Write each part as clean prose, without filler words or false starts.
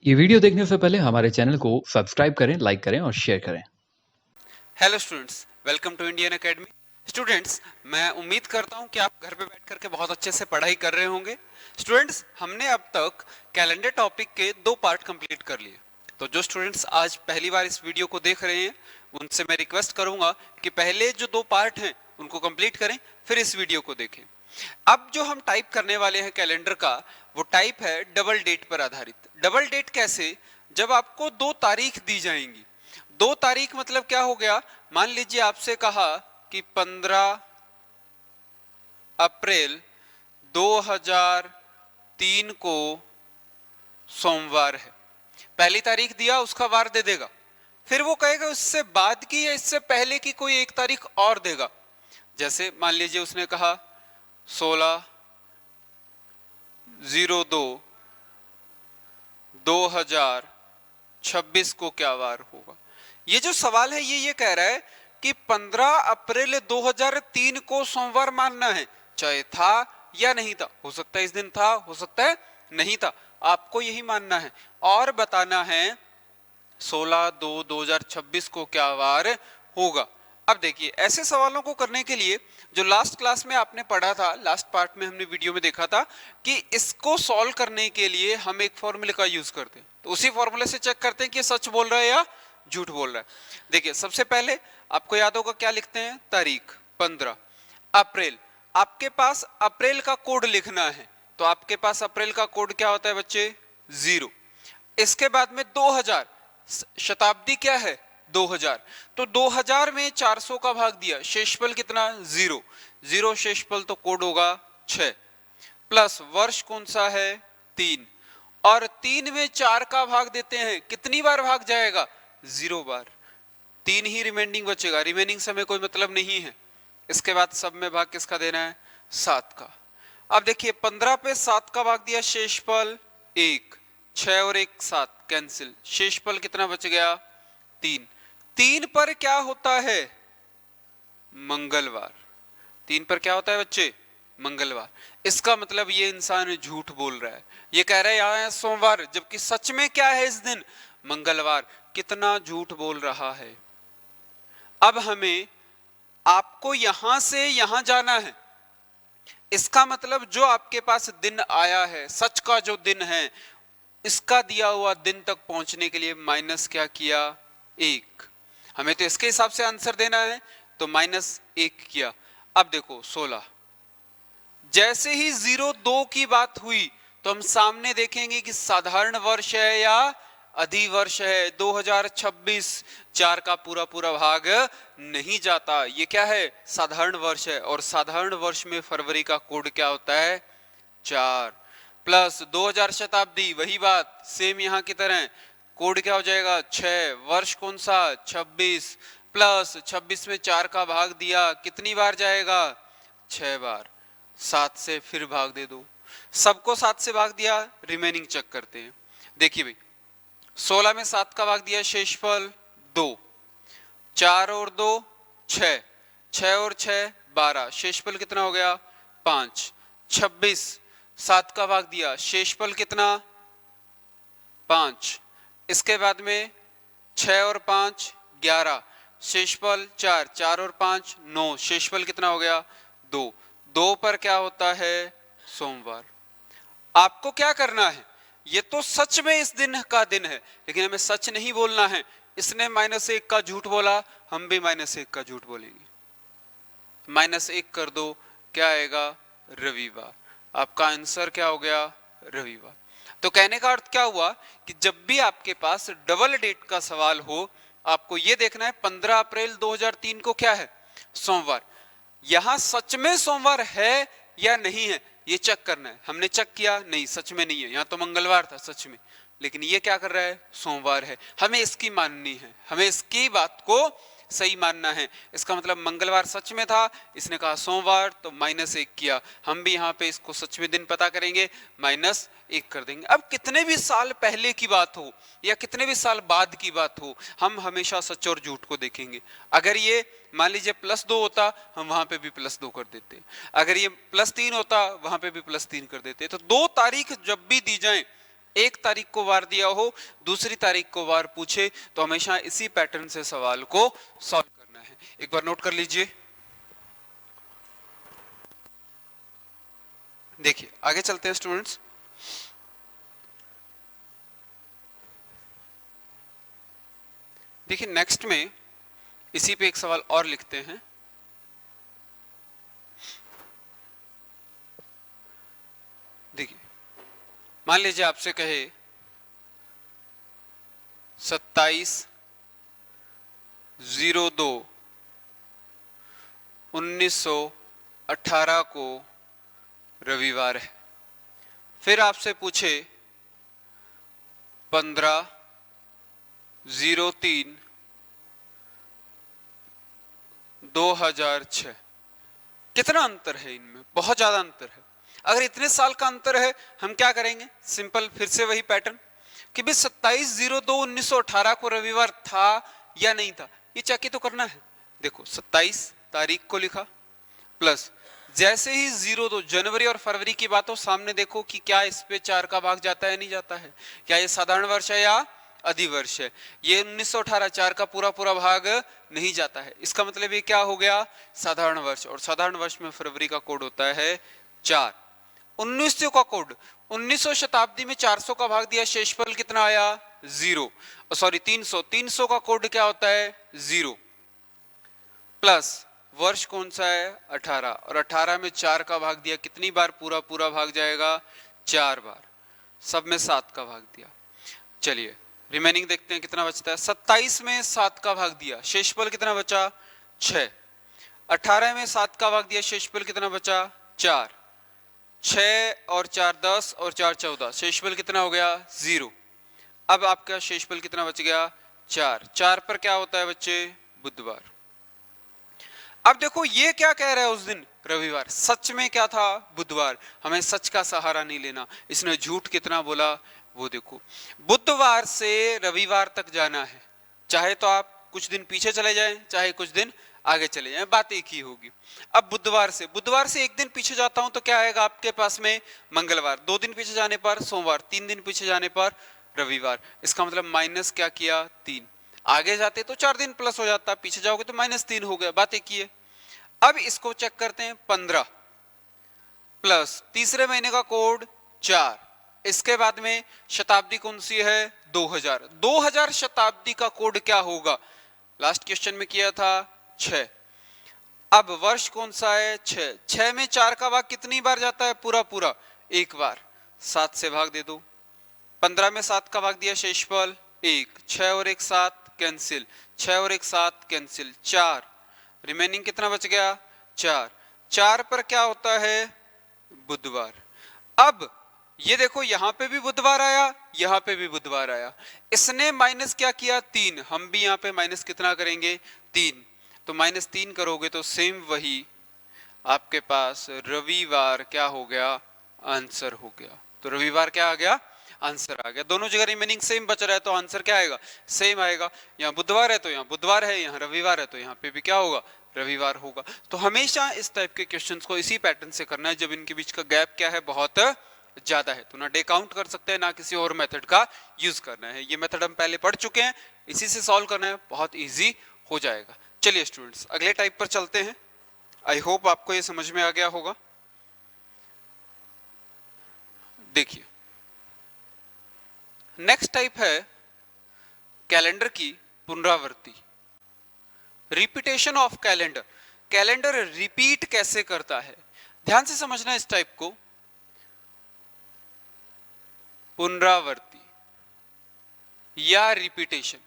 ये वीडियो देखने से पहले हमारे चैनल को सब्सक्राइब करें, लाइक करें और शेयर करें। Hello students, welcome to Indian academy. Students, मैं उम्मीद करता हूं कि आप घर पे बैठ करके बहुत अच्छे से पढ़ाई कर रहे होंगे। स्टूडेंट्स, हमने अब तक कैलेंडर टॉपिक के 2 पार्ट कंप्लीट कर लिए। तो जो स्टूडेंट्स आज पहली बार इस वीडियो को देख रहे हैं, उनसे मैं रिक्वेस्ट करूंगा कि पहले जो 2 पार्ट हैं उनको कंप्लीट करें, फिर इस वीडियो को देखें। अब जो हम टाइप करने वाले हैं कैलेंडर का, वो टाइप है डबल डेट पर आधारित। डबल डेट कैसे? जब आपको 2 तारीख दी जाएंगी। 2 तारीख मतलब क्या हो गया? मान लीजिए आपसे कहा कि 15 अप्रैल 2003 को सोमवार है। पहली तारीख दिया, उसका वार दे देगा। फिर वो कहेगा इससे बाद की या इससे पहले की कोई एक तारीख और देगा। जैसे मान लीजिए उसने कहा 16/02/2026 को क्या वार होगा। ये जो सवाल है ये कह रहा है कि 15 अप्रैल 2003 को सोमवार मानना है, चाहे था या नहीं था। हो सकता है इस दिन था, हो सकता है नहीं था, आपको यही मानना है और बताना है 16/2/2026 को क्या वार होगा। अब देखिए, ऐसे सवालों को करने के लिए जो लास्ट क्लास में आपने पढ़ा था, लास्ट पार्ट में हमने वीडियो में देखा था कि इसको सॉल्व करने के लिए हम एक फॉर्मूले का यूज करते हैं। तो उसी फॉर्मूले से चेक करते हैं कि सच बोल रहा है या झूठ बोल रहा है। देखिए, सबसे पहले आपको याद होगा क्या लिखते हैं? तारीख 15 अप्रैल। आपके पास अप्रैल का कोड लिखना है, तो आपके पास अप्रैल का कोड क्या होता है बच्चे? 0। इसके बाद में 2000, शताब्दी क्या है? 2000। तो 2000 में 400 का भाग दिया, शेषफल कितना? 0। 0 शेषफल तो कोड होगा 6। प्लस वर्ष कौन सा है? 3। और 3 में 4 का भाग देते हैं, कितनी बार भाग जाएगा? 0 बार। 3 ही रिमेनिंग बचेगा, रिमेनिंग से हमें कोई मतलब नहीं है। इसके बाद सब में भाग किसका देना है? 7 का। अब देखिए, 15 पे 7 का भाग दिया, शेषफल 1। 6 और 1 7 कैंसिल, शेषफल कितना बच गया? 3। 3 पर क्या होता है? मंगलवार। 3 पर क्या होता है बच्चे? मंगलवार। इसका मतलब ये इंसान झूठ बोल रहा है। ये कह रहा है यहाँ है सोमवार, जबकि सच में क्या है इस दिन? मंगलवार। कितना झूठ बोल रहा है। अब हमें आपको यहां से यहां जाना है। इसका मतलब जो आपके पास दिन आया है, सच का जो दिन है, इसका दिया हुआ दिन तक पहुंचने के लिए माइनस क्या किया? 1। हमें तो इसके हिसाब से आंसर देना है, तो -1 किया। अब देखो 16। जैसे ही 02 की बात हुई तो हम सामने देखेंगे कि साधारण वर्ष है या अधिवर्ष है। 2026, 4 का पूरा पूरा भाग नहीं जाता। ये क्या है? साधारण वर्ष है। और साधारण वर्ष में फरवरी का कोड क्या होता है? 4। प्लस 2000 शताब्दी, वही बात सेम यहां की तरह, कोड क्या हो जाएगा? 6। वर्ष कौन सा? 26। प्लस 26 में 4 का भाग दिया, कितनी बार जाएगा? 6 बार। 7 से फिर भाग दे दो, सबको 7 से भाग दिया, रिमेनिंग चेक करते हैं। देखिए भाई, 16 में 7 का भाग दिया, शेषफल 2। 4 और 2 6, 6 और 6 12, शेषफल कितना हो गया? 5। 26, 7 का भाग दिया, शेषफल कितना? 5। इसके बाद में 6 और 5 11, शेषफल 4। 4 और 5 9, शेषफल कितना हो गया? 2। 2 पर क्या होता है? सोमवार। आपको क्या करना है? ये तो सच में इस दिन का दिन है, लेकिन हमें सच नहीं बोलना है। इसने -1 का झूठ बोला, हम भी -1 का झूठ बोलेंगे। -1 कर दो, क्या आएगा? रविवार। आपका आंसर क्या हो गया? रविवार। तो कहने का अर्थ क्या हुआ कि जब भी आपके पास डबल डेट का सवाल हो, आपको यह देखना है 15 अप्रैल 2003 को क्या है? सोमवार। यहां सच में सोमवार है या नहीं है, ये चेक करना है। हमने चेक किया, नहीं सच में नहीं है, यहां तो मंगलवार था सच में, लेकिन ये क्या कर रहा है? सोमवार है। हमें इसकी माननी है, हमें इसकी बात को सही मानना है। इसका मतलब मंगलवार सच में था, इसने कहा सोमवार, तो -1 किया। हम भी यहाँ पे इसको सच में दिन पता करेंगे, -1 कर देंगे। अब कितने भी साल पहले की बात हो या कितने भी साल बाद की बात हो, हम हमेशा सच और झूठ को देखेंगे। अगर ये मान लीजिए +2 होता, हम वहां पे भी +2 कर देते। अगर ये +3 होता, वहां पे भी +3 कर देते। तो 2 तारीख जब भी दी जाए, 1 तारीख को वार दिया हो, दूसरी तारीख को वार पूछे, तो हमेशा इसी पैटर्न से सवाल को सॉल्व करना है। एक बार नोट कर लीजिए। देखिए आगे चलते हैं स्टूडेंट्स। देखिए नेक्स्ट में इसी पे एक सवाल और लिखते हैं। देखिए मान लीजिए आपसे कहे 27/02/1918 को रविवार है। फिर आपसे पूछे 15/03/2006। कितना अंतर है इनमें? बहुत ज्यादा अंतर है। अगर इतने साल का अंतर है, हम क्या करेंगे? सिंपल, फिर से वही पैटर्न कि भाई 27/02/1918 को रविवार था या नहीं था, ये चेक ही तो करना है। देखो 27 तारीख को लिखा, प्लस जैसे ही 02 जनवरी और फरवरी की बात हो, सामने देखो कि क्या इस पे 4 का भाग जाता है, नहीं जाता है। क्या ये साधारण वर्ष है या अधिवर्ष है? ये 1918 4 का पूरा पूरा भाग नहीं जाता है। इसका मतलब ये क्या हो गया? साधारण वर्ष। और साधारण वर्ष में फरवरी का कोड होता है 4। 1900 का कोड, 1900 शताब्दी में 400 का भाग दिया, शेषफल कितना आया? 0। सॉरी 300। 300 का कोड क्या होता है? 0। प्लस वर्ष कौन सा है? 18। और 18 में 4 का भाग दिया, कितनी बार पूरा पूरा भाग जाएगा? 4 बार। सब में 7 का भाग दिया। चलिए रिमेनिंग देखते हैं कितना बचता है। 27 में 7 का भाग दिया, शेषफल कितना बचा? 6। 18 में 7 का भाग दिया, शेषफल कितना बचा? 4। 6 और 4 10 और 4 14, शेषफल कितना हो गया? 0। अब आपका शेषफल कितना बच गया? 4। 4 पर क्या होता है बच्चे? बुधवार। अब देखो ये क्या कह रहा है उस दिन? रविवार। सच में क्या था? बुधवार। हमें सच का सहारा नहीं लेना। इसने झूठ कितना बोला वो देखो। बुधवार से रविवार तक जाना है, चाहे तो आप कुछ दिन पीछे चले जाएं, चाहे कुछ दिन आगे चले जाएं, बात एक ही होगी। अब बुधवार से एक दिन पीछे जाता हूं तो क्या आएगा आपके पास में? मंगलवार। 2 दिन पीछे जाने पर सोमवार, 3 दिन पीछे जाने पर रविवार। इसका मतलब माइनस क्या किया? 3। आगे जाते तो 4 दिन प्लस हो जाता, पीछे जाओगे तो -3 हो गया, बात एक ही है। अब इसको चेक करते हैं। 15 प्लस तीसरे महीने का कोड 4, इसके बाद में शताब्दी कौन सी है? 2000। 2000 शताब्दी का कोड क्या होगा? लास्ट क्वेश्चन में किया था 6। अब वर्ष कौन सा है? 6। 6 में 4 का भाग कितनी बार जाता है? पूरा पूरा 1 बार। 7 से भाग दे दो। 15 में 7 का भाग दिया, शेषफल 1। 6 और 1 7 कैंसिल, 6 और 1 7 कैंसिल, 4। रिमेनिंग कितना बच गया? 4। 4 पर क्या होता है? बुधवार। अब ये देखो यहां पे भी बुधवार आया, यहां पे भी बुधवार आया। इसने माइनस क्या किया? 3। हम भी यहां पे माइनस कितना करेंगे? 3। तो -3 करोगे तो सेम वही आपके पास रविवार क्या हो गया? आंसर हो गया। तो रविवार क्या आ गया? आंसर आ गया। दोनों जगह रिमेनिंग सेम बच रहा है तो आंसर क्या आएगा? सेम आएगा। यहाँ बुधवार है तो यहाँ बुधवार है, यहाँ रविवार है तो यहाँ पे भी क्या होगा? रविवार होगा। तो हमेशा इस टाइप के क्वेश्चंस को इसी पैटर्न से करना है जब इनके बीच का गैप क्या है? बहुत ज्यादा है। तो ना डे काउंट कर सकते हैं, ना किसी और मेथड का यूज करना है। ये मेथड हम पहले पढ़ चुके हैं, इसी से सॉल्व करना है, बहुत ईजी हो जाएगा। चलिए स्टूडेंट्स अगले टाइप पर चलते हैं। आई होप आपको ये समझ में आ गया होगा। देखिए नेक्स्ट टाइप है कैलेंडर की पुनरावृत्ति, repetition of calendar. Calendar repeat कैसे करता है, ध्यान से समझना इस टाइप को। पुनरावृत्ति या रिपीटेशन,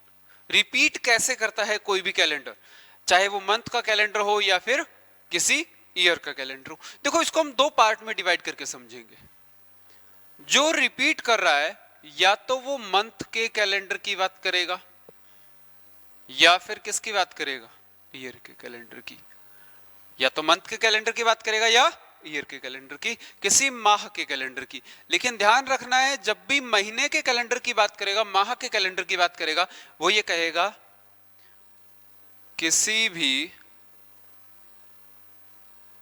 रिपीट कैसे करता है कोई भी कैलेंडर, चाहे वो मंथ का कैलेंडर हो या फिर किसी ईयर का कैलेंडर हो। देखो इसको हम 2 पार्ट में डिवाइड करके समझेंगे। जो रिपीट कर रहा है या तो वो मंथ के कैलेंडर की बात करेगा या फिर किसकी बात करेगा, ईयर के कैलेंडर की, या तो मंथ के कैलेंडर की बात करेगा या ईयर के कैलेंडर की, किसी माह के कैलेंडर की। लेकिन ध्यान रखना है, जब भी महीने के कैलेंडर की बात करेगा, माह के कैलेंडर की बात करेगा, वो ये कहेगा किसी भी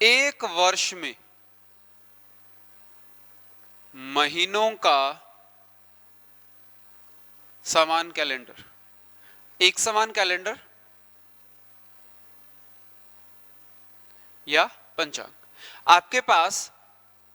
एक वर्ष में महीनों का समान कैलेंडर, एक समान कैलेंडर या पंचांग। आपके पास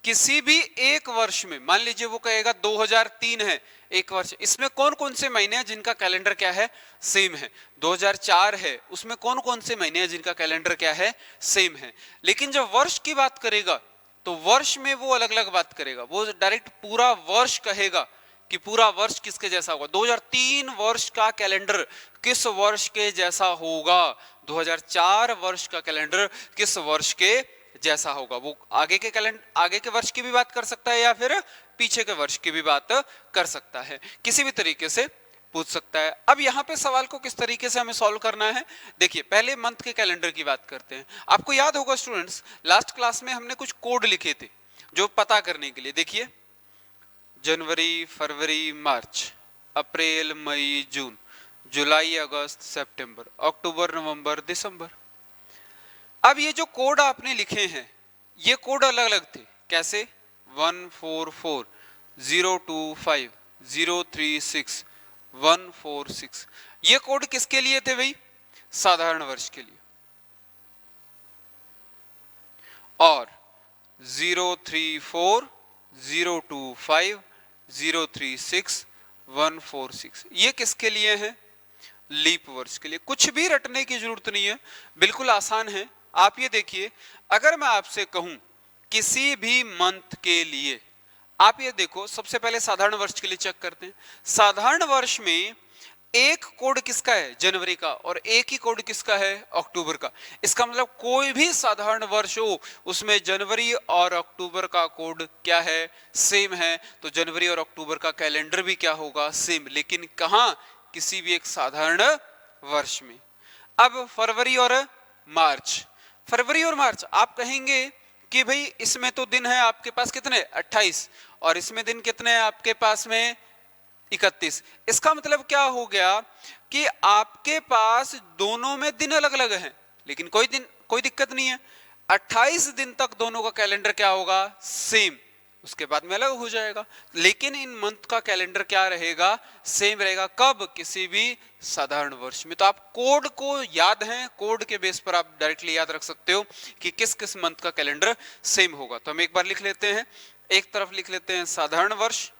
किसी भी एक वर्ष में, मान लीजिए वो कहेगा 2003 है एक वर्ष, इसमें कौन कौन से महीने हैं जिनका कैलेंडर क्या है, सेम है। 2004 है, उसमें कौन कौन से महीने हैं जिनका कैलेंडर क्या है, सेम है। लेकिन जब वर्ष की बात करेगा तो वर्ष में वो अलग अलग बात करेगा, वो डायरेक्ट पूरा वर्ष कहेगा कि पूरा वर्ष किसके जैसा होगा। 2003 वर्ष का कैलेंडर किस वर्ष के जैसा होगा, 2004 वर्ष का कैलेंडर किस वर्ष के जैसा होगा। वो आगे के कैलेंडर, आगे के वर्ष की भी बात कर सकता है या फिर पीछे के वर्ष की भी बात कर सकता है, किसी भी तरीके से पूछ सकता है। अब यहाँ पे सवाल को किस तरीके से हमें सॉल्व करना है, देखिए पहले मंथ के कैलेंडर की बात करते हैं। आपको याद होगा स्टूडेंट्स, लास्ट क्लास में हमने कुछ कोड लिखे थे जो पता करने के लिए, देखिए जनवरी, फरवरी, मार्च, अप्रैल, मई, जून, जुलाई, अगस्त, सितंबर, अक्टूबर, नवंबर, दिसंबर। अब ये जो कोड आपने लिखे हैं, ये कोड अलग अलग थे, कैसे 144, 025, 036, 146। ये कोड किसके लिए थे भाई, साधारण वर्ष के लिए। और 034, 025, 036, 146 ये किसके लिए है, लीप वर्ष के लिए। कुछ भी रटने की जरूरत नहीं है, बिल्कुल आसान है। आप ये देखिए, अगर मैं आपसे कहूं किसी भी मंथ के लिए, आप ये देखो, सबसे पहले साधारण वर्ष के लिए चेक करते हैं। साधारण वर्ष में एक कोड किसका है, जनवरी का, और एक ही कोड किसका है, अक्टूबर का। इसका मतलब कोई भी साधारण वर्ष हो उसमें जनवरी और अक्टूबर का कोड क्या है, सेम है। तो जनवरी और अक्टूबर का कैलेंडर भी क्या होगा, सेम। लेकिन कहां, किसी भी एक साधारण वर्ष में। अब फरवरी और मार्च, फरवरी और मार्च आप कहेंगे कि भाई इसमें तो दिन है आपके पास कितने, 28, और इसमें दिन कितने हैं आपके पास में, 31। इसका मतलब क्या हो गया कि आपके पास दोनों में दिन अलग अलग हैं, लेकिन कोई दिक्कत नहीं है। 28 दिन तक दोनों का कैलेंडर क्या होगा, सेम, उसके बाद में अलग हो जाएगा। लेकिन इन मंथ का कैलेंडर क्या रहेगा, सेम रहेगा। कब, किसी भी साधारण वर्ष में। तो आप कोड को याद है, कोड के बेस पर आप डायरेक्टली याद रख सकते हो कि किस किस मंथ का कैलेंडर सेम होगा। तो हम एक बार लिख लेते हैं, एक तरफ लिख लेते हैं साधारण वर्ष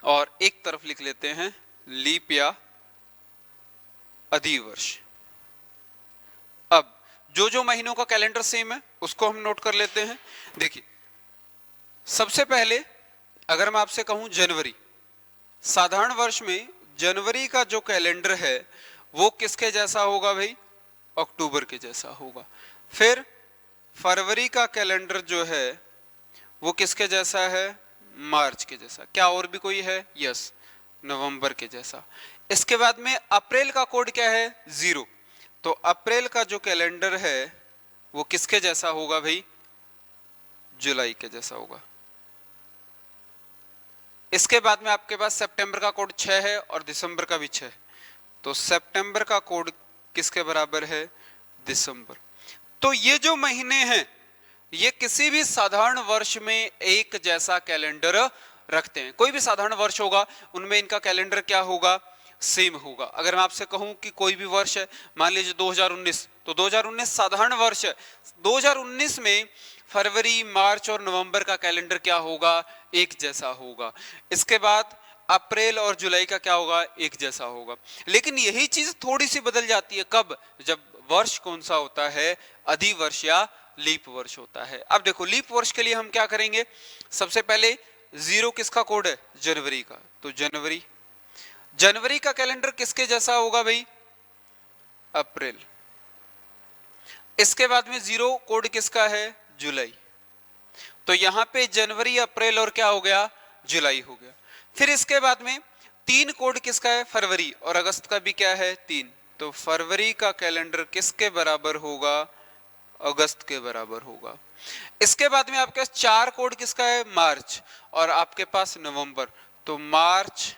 और एक तरफ लिख लेते हैं लीप या अधिवर्ष। अब जो जो महीनों का कैलेंडर सेम है उसको हम नोट कर लेते हैं। देखिए सबसे पहले अगर मैं आपसे कहूं जनवरी, साधारण वर्ष में जनवरी का जो कैलेंडर है वो किसके जैसा होगा भाई, अक्टूबर के जैसा होगा। फिर फरवरी का कैलेंडर जो है वो किसके जैसा है, मार्च के जैसा। क्या और भी कोई है, यस, नवंबर के जैसा। इसके बाद में अप्रैल का कोड क्या है, 0। तो अप्रैल का जो कैलेंडर है वो किसके जैसा होगा भाई, जुलाई के जैसा होगा। इसके बाद में आपके पास सितंबर का कोड 6 है और दिसंबर का भी 6। तो सितंबर का कोड किसके बराबर है, दिसंबर। तो ये जो महीने हैं ये किसी भी साधारण वर्ष में एक जैसा कैलेंडर रखते हैं। कोई भी साधारण वर्ष होगा उनमें इनका कैलेंडर क्या होगा, सेम होगा। अगर मैं आपसे कहूं कि कोई भी वर्ष है, मान लीजिए 2019, तो 2019 साधारण वर्ष है। 2019 में फरवरी, मार्च और नवंबर का कैलेंडर क्या होगा, एक जैसा होगा। इसके बाद अप्रैल और जुलाई का क्या होगा, एक जैसा होगा। लेकिन यही चीज थोड़ी सी बदल जाती है, कब, जब वर्ष कौन सा होता है, अधिवर्ष या लीप वर्ष होता है। अब देखो लीप वर्ष के लिए हम क्या करेंगे, सबसे पहले 0 किसका कोड है, जनवरी का। तो जनवरी, जनवरी का कैलेंडर किसके जैसा होगा भाई, अप्रैल। इसके बाद में 0 कोड किसका है, जुलाई। तो यहां पे जनवरी, अप्रैल और क्या हो गया, जुलाई हो गया। फिर इसके बाद में 3 कोड किसका है? फरवरी, और अगस्त का भी क्या है? 3। तो फरवरी का कैलेंडर किसके बराबर होगा? अगस्त के बराबर होगा। इसके बाद में आपके पास 4 कोड किसका है? मार्च, और आपके पास नवंबर। तो मार्च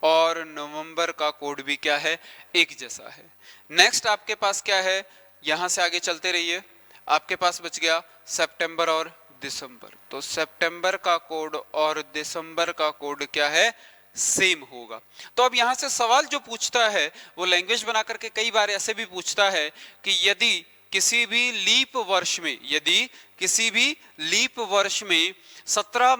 और नवंबर का कोड भी क्या है? एक जैसा है। नेक्स्ट आपके पास क्या है? यहां से आगे चलते रहिए, आपके पास बच गया सितंबर और दिसंबर। तो सितंबर का कोड और दिसंबर का कोड क्या है? सेम होगा। तो अब यहां से सवाल जो पूछता है वो लैंग्वेज बना करके कई बार ऐसे भी पूछता है कि यदि किसी भी लीप वर्ष में, यदि किसी भी लीप वर्ष में 17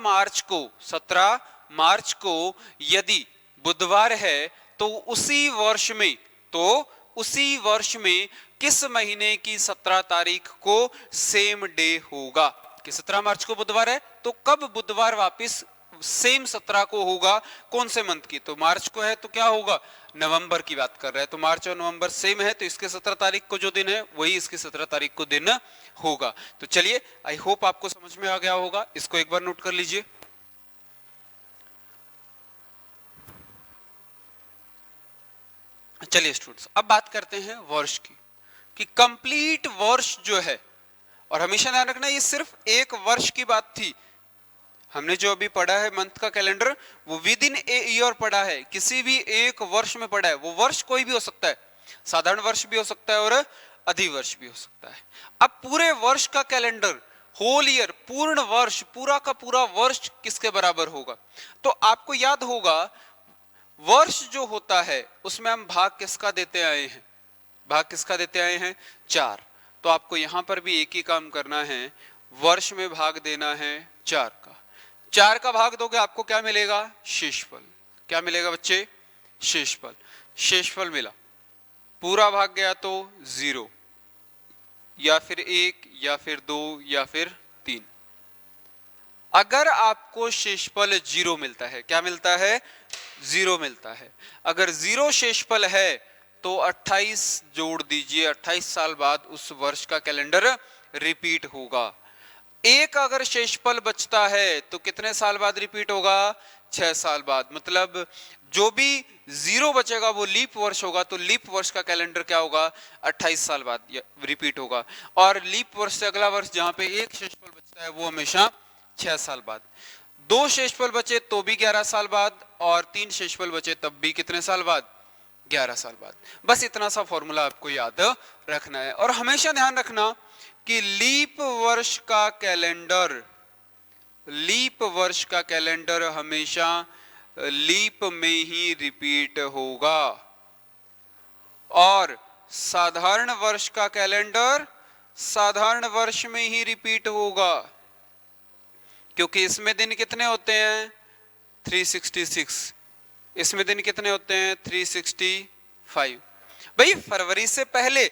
मार्च को यदि बुधवार है तो उसी वर्ष में किस महीने की 17 तारीख को सेम डे होगा? कि 17 मार्च को बुधवार है तो कब बुधवार वापस सेम 17 को होगा? कौन से मंथ की? तो मार्च को है तो क्या होगा? नवंबर की बात कर रहे हैं। तो मार्च और नवंबर सेम है तो इसके 17 तारीख को जो दिन है वही इसकी 17 तारीख को दिन होगा। तो चलिए, आई होप आपको समझ में आ गया होगा। इसको एक बार नोट कर लीजिए। चलिए स्टूडेंट्स, अब बात करते हैं वर्ष की, कि कंप्लीट वर्ष जो है, और हमेशा ध्यान रखना ये सिर्फ एक वर्ष की बात थी। हमने जो अभी पढ़ा है मंथ का कैलेंडर, वो विद इन ए ईयर पढ़ा है, किसी भी एक वर्ष में पढ़ा है। वो वर्ष कोई भी हो सकता है, साधारण वर्ष भी हो सकता है और अधिवर्ष भी हो सकता है। अब पूरे वर्ष का कैलेंडर, होल ईयर, पूर्ण वर्ष, पूरा का पूरा वर्ष किसके बराबर होगा? तो आपको याद होगा वर्ष जो होता है उसमें हम भाग किसका देते आए हैं? भाग किसका देते आए हैं? 4। तो आपको यहां पर भी एक ही काम करना है, वर्ष में भाग देना है 4 का। 4 का भाग दोगे आपको क्या मिलेगा? शेषफल। क्या मिलेगा बच्चे? शेषफल। शेषफल मिला, पूरा भाग गया तो 0, या फिर 1, या फिर 2, या फिर 3। अगर आपको शेषफल 0 मिलता है, क्या मिलता है? 0 मिलता है। अगर 0 शेषफल है तो 28 जोड़ दीजिए, 28 साल बाद उस वर्ष का कैलेंडर रिपीट होगा। 1 अगर शेषफल बचता है तो कितने साल बाद रिपीट होगा? 6 साल बाद। मतलब जो भी 0 बचेगा वो लीप वर्ष होगा, तो लीप वर्ष का कैलेंडर क्या होगा? 28 साल बाद रिपीट होगा। और लीप वर्ष से अगला वर्ष जहां पे 1 शेषफल बचता है वो हमेशा 6 साल बाद। 2 शेषफल बचे तो भी 11 साल बाद, और 3 शेषफल बचे तब भी कितने साल बाद? 11 साल बाद। बस इतना सा फॉर्मूला आपको याद रखना है। और हमेशा ध्यान रखना कि लीप वर्ष का कैलेंडर हमेशा लीप में ही रिपीट होगा, और साधारण वर्ष का कैलेंडर साधारण वर्ष में ही रिपीट होगा, क्योंकि इसमें दिन कितने होते हैं? 366। इसमें दिन कितने होते हैं? 365। भाई फरवरी से पहले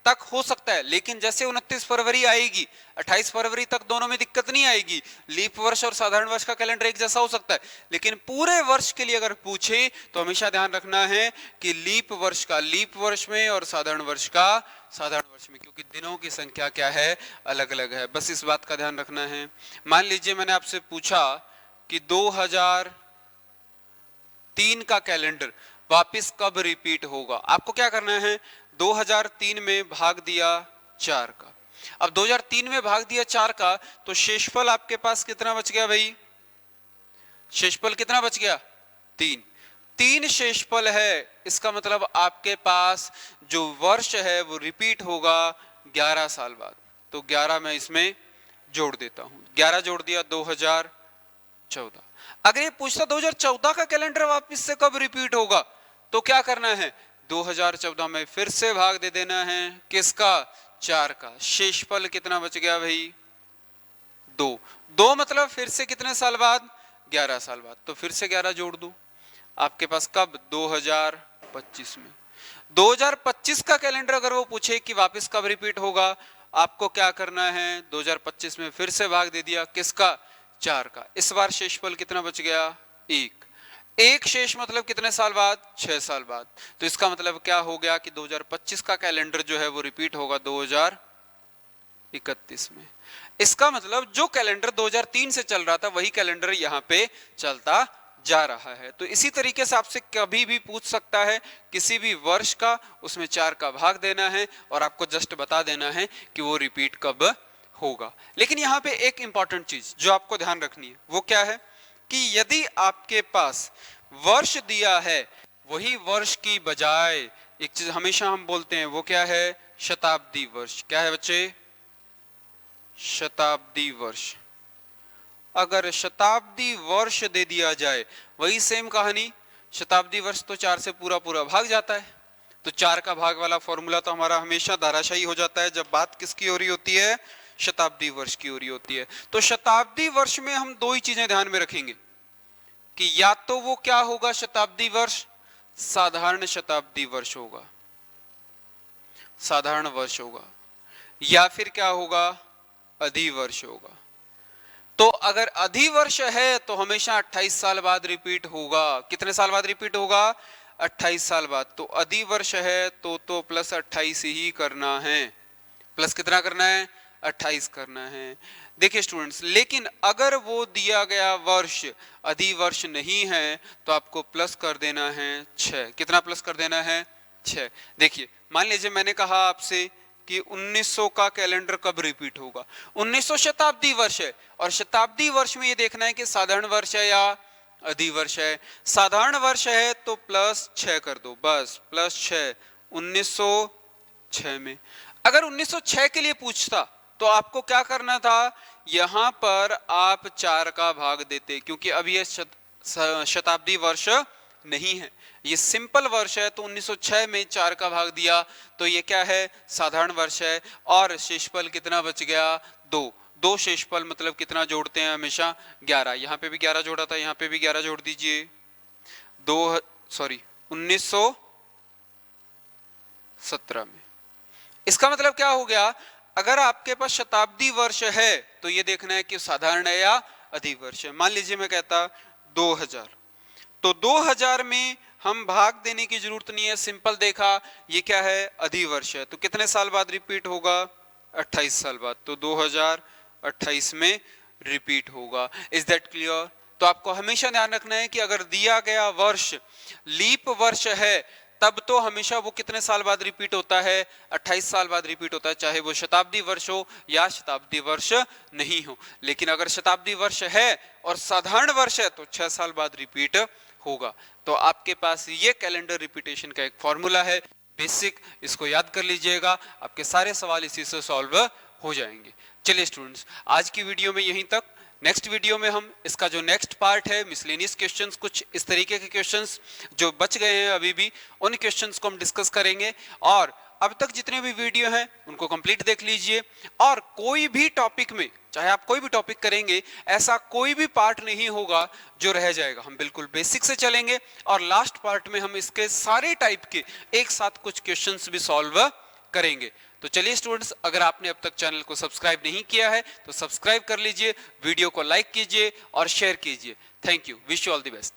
तक हो सकता है, लेकिन जैसे 29 फरवरी आएगी, 28 फरवरी तक दोनों में दिक्कत नहीं आएगी। लीप वर्ष और साधारण वर्ष का कैलेंडर एक जैसा हो सकता है, लेकिन पूरे वर्ष के लिए अगर पूछे तो हमेशा ध्यान रखना है कि लीप वर्ष का लीप वर्ष में और साधारण वर्ष का साधारण वर्ष में, क्योंकि दिनों की संख्या क्या है? अलग अलग है। बस इस बात का ध्यान रखना है। मान लीजिए मैंने आपसे पूछा कि 2003 का कैलेंडर वापस कब रिपीट होगा? आपको क्या करना है? 2003 में भाग दिया 4 का। अब 2003 में भाग दिया 4 का तो शेषफल आपके पास कितना बच गया भाई? शेषफल कितना बच गया? 3 शेषफल है। इसका मतलब आपके पास जो वर्ष है वो रिपीट होगा 11 साल बाद। तो 11 मैं इसमें जोड़ देता हूं। 11 जोड़ दिया 2014। अगर ये पूछता 2014 का कैलेंडर वापस से कब रिपीट होगा तो क्या करना है? 2014 में फिर से भाग दे देना है। किसका? 4 का। शेषफल कितना बच गया भाई? 2 मतलब फिर से कितने साल बाद? 11 साल बाद। तो फिर से 11 जोड़ दो आपके पास कब? 2025 में। 2025 का कैलेंडर अगर वो पूछे कि वापस कब रिपीट होगा, आपको क्या करना है? 2025 में फिर से भाग दे दिया। किसका? 4 का। इस बार शेषफल कितना बच गया? 1 शेष मतलब कितने साल बाद? 6 साल बाद। तो इसका मतलब क्या हो गया कि 2025 का कैलेंडर जो है वो रिपीट होगा 2031 में। इसका मतलब जो कैलेंडर 2003 से चल रहा था वही कैलेंडर यहाँ पे चलता जा रहा है। तो इसी तरीके से आपसे कभी भी पूछ सकता है किसी भी वर्ष का, उसमें 4 का भाग देना है और आपको जस्ट बता देना है कि वो रिपीट कब होगा। लेकिन यहाँ पे एक इंपॉर्टेंट चीज जो आपको ध्यान रखनी है वो क्या है कि यदि आपके पास वर्ष दिया है, वही वर्ष की बजाय एक चीज हमेशा हम बोलते हैं वो क्या है, शताब्दी वर्ष। क्या है बच्चे, शताब्दी वर्ष। अगर शताब्दी वर्ष दे दिया जाए, वही सेम कहानी, शताब्दी वर्ष तो 4 से पूरा पूरा भाग जाता है, तो 4 का भाग वाला फॉर्मूला तो हमारा हमेशा धाराशायी हो जाता है जब बात किसकी हो रही होती है, शताब्दी वर्ष की हो रही होती है। तो शताब्दी वर्ष में हम दो ही चीजें ध्यान में रखेंगे कि या तो वो क्या होगा, शताब्दी वर्ष साधारण शताब्दी वर्ष होगा, साधारण वर्ष होगा, या फिर क्या होगा, अधिवर्ष होगा। तो अगर अधिवर्ष है तो हमेशा 28 साल बाद रिपीट होगा। कितने साल बाद रिपीट होगा, 28 साल बाद। तो अधिवर्ष है तो प्लस 28 ही करना है, प्लस कितना करना है, 28 करना है। देखिए स्टूडेंट्स, लेकिन अगर वो दिया गया वर्ष अधिवर्ष नहीं है तो आपको प्लस कर देना है 6। कितना प्लस कर देना है, 6। देखिए मान लीजिए मैंने कहा आपसे कि 1900 का कैलेंडर कब रिपीट होगा। 1900 शताब्दी वर्ष है और शताब्दी वर्ष में ये देखना है कि साधारण वर्ष है या अधिवर्ष है। साधारण वर्ष है तो प्लस 6 कर दो, बस प्लस 6 1906 में। अगर 1906 के लिए पूछता तो आपको क्या करना था, यहां पर आप 4 का भाग देते, क्योंकि अब ये शताब्दी वर्ष नहीं है, ये सिंपल वर्ष है। तो 1906 में 4 का भाग दिया तो ये क्या है, साधारण वर्ष है। और शेषफल कितना बच गया, 2 शेषफल मतलब कितना जोड़ते हैं हमेशा, 11। यहाँ पे भी 11 जोड़ा था, यहाँ पे भी 11 जोड़ दीजिए। 1917 में। इसका मतलब क्या हो गया, अगर आपके पास शताब्दी वर्ष है तो ये देखना है कि साधारण है या अधिवर्ष है। मान लीजिए मैं कहता 2000, तो 2000 में हम भाग देने की जरूरत नहीं है, सिंपल देखा ये क्या है, अधिवर्ष है। तो कितने साल बाद रिपीट होगा, 28 साल बाद। तो 2028 में रिपीट होगा। Is that clear? तो आपको हमेशा ध्यान रखना है कि अगर दिया गया वर्ष लीप वर्ष है तब तो हमेशा वो कितने साल बाद रिपीट होता है, 28 साल बाद रिपीट होता है, चाहे वो शताब्दी वर्ष हो या शताब्दी वर्ष नहीं हो। लेकिन अगर शताब्दी वर्ष है और साधारण वर्ष है तो 6 साल बाद रिपीट होगा। तो आपके पास ये कैलेंडर रिपीटेशन का एक फॉर्मूला है बेसिक, इसको याद कर लीजिएगा, आपके सारे सवाल इसी से सॉल्व हो जाएंगे। चलिए स्टूडेंट्स, आज की वीडियो में यहीं तक। नेक्स्ट वीडियो में हम इसका जो नेक्स्ट पार्ट है, मिसलेनियस क्वेश्चंस, कुछ इस तरीके के क्वेश्चंस जो बच गए हैं अभी भी, उन क्वेश्चंस को हम डिस्कस करेंगे। और अब तक जितने भी वीडियो हैं उनको कंप्लीट देख लीजिए। और कोई भी टॉपिक में, चाहे आप कोई भी टॉपिक करेंगे, ऐसा कोई भी पार्ट नहीं होगा जो रह जाएगा। हम बिल्कुल बेसिक से चलेंगे और लास्ट पार्ट में हम इसके सारे टाइप के एक साथ कुछ क्वेश्चंस भी सॉल्व करेंगे। तो चलिए स्टूडेंट्स, अगर आपने अब तक चैनल को सब्सक्राइब नहीं किया है तो सब्सक्राइब कर लीजिए, वीडियो को लाइक कीजिए और शेयर कीजिए। Thank you, wish you all the best.